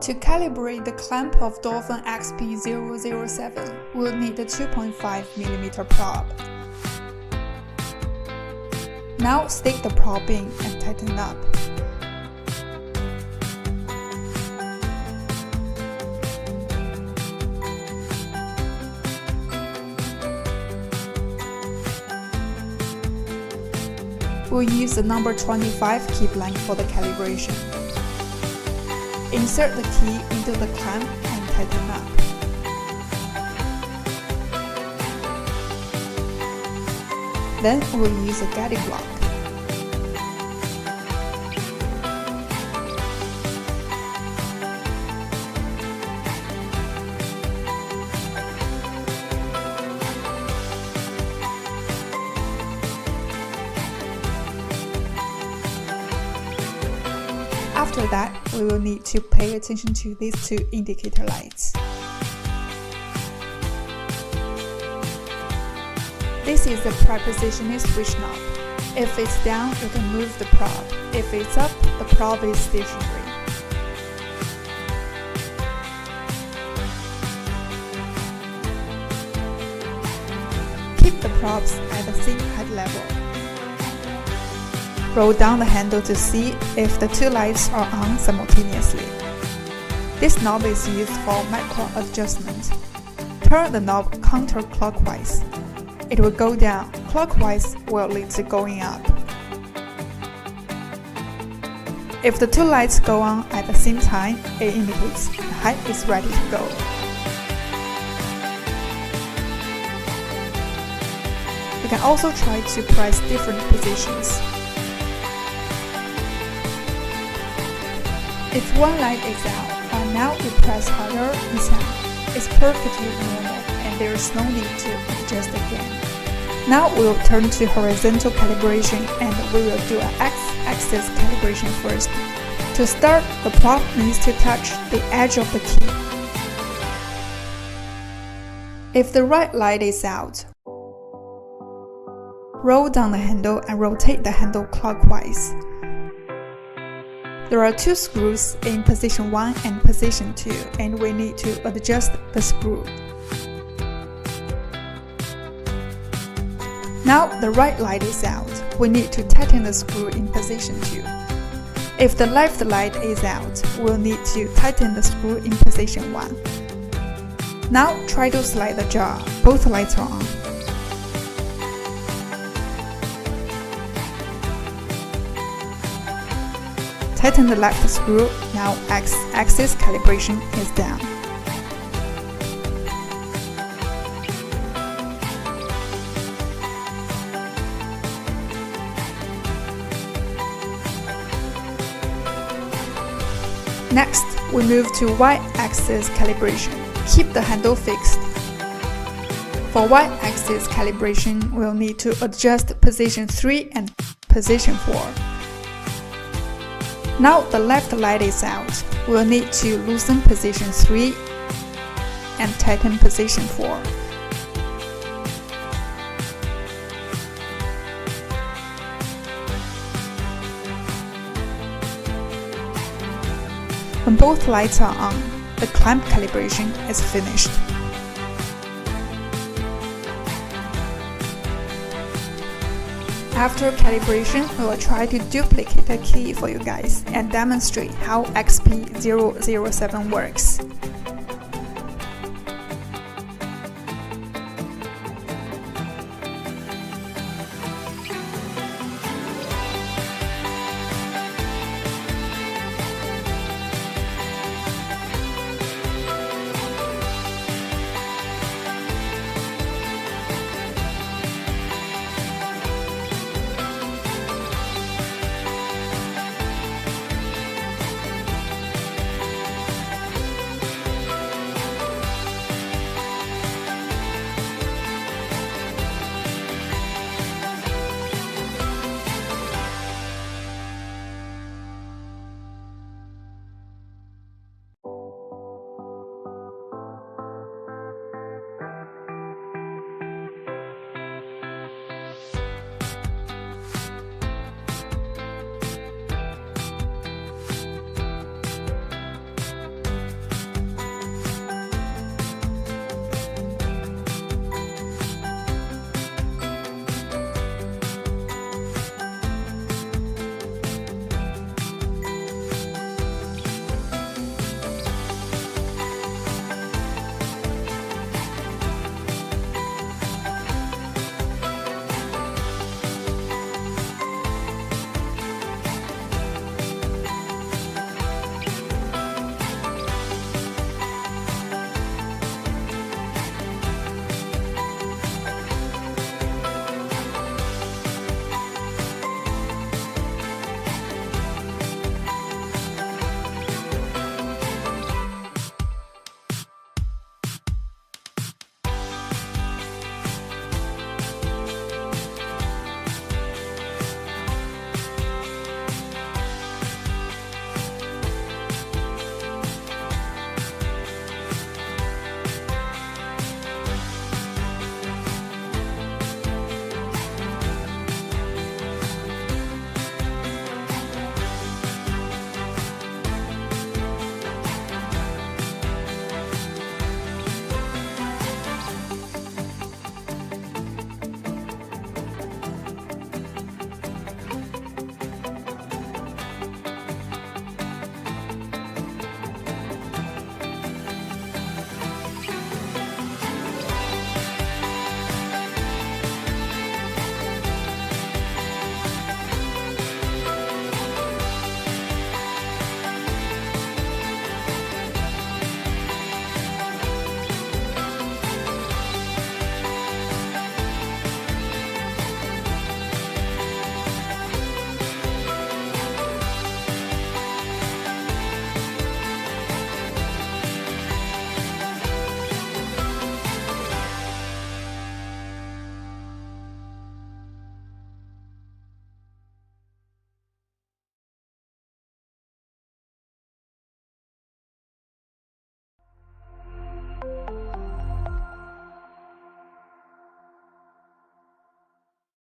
To calibrate the clamp of Dolphin XP-007, we'll need a 2.5mm probe. Now stick the probe in and tighten up. We'll use the number 25 key blank for the calibration. Insert the key into the clamp and tighten up. Then we'll use a guiding block. After that, we will need to pay attention to these two indicator lights. This is the prepositioning switch knob. If it's down, you can move the probe. If it's up, the probe is stationary. Keep the probes at the same height level. Roll down the handle to see if the two lights are on simultaneously. This knob is used for macro adjustment. Turn the knob counterclockwise. It will go down. Clockwise will lead to going up. If the two lights go on at the same time, it indicates the height is ready to go. You can also try to press different positions. If one light is out, and now you press harder, it's out. It's perfectly normal, and there is no need to adjust again. Now we'll turn to horizontal calibration, and we will do an X-axis calibration first. To start, the probe needs to touch the edge of the key. If the right light is out, roll down the handle and rotate the handle clockwise. There are two screws in position 1 and position 2, and we need to adjust the screw. Now the right light is out. We need to tighten the screw in position 2. If the left light is out, we'll need to tighten the screw in position 1. Now try to slide the jar. Both lights are on. Tighten the left screw. Now X-axis calibration is down. Next, we move to Y-axis calibration. Keep the handle fixed. For Y-axis calibration, we'll need to adjust position 3 and position 4. Now the left light is out. We'll need to loosen position 3 and tighten position 4. When both lights are on, the clamp calibration is finished. After calibration, we will try to duplicate the key for you guys and demonstrate how XP-007 works.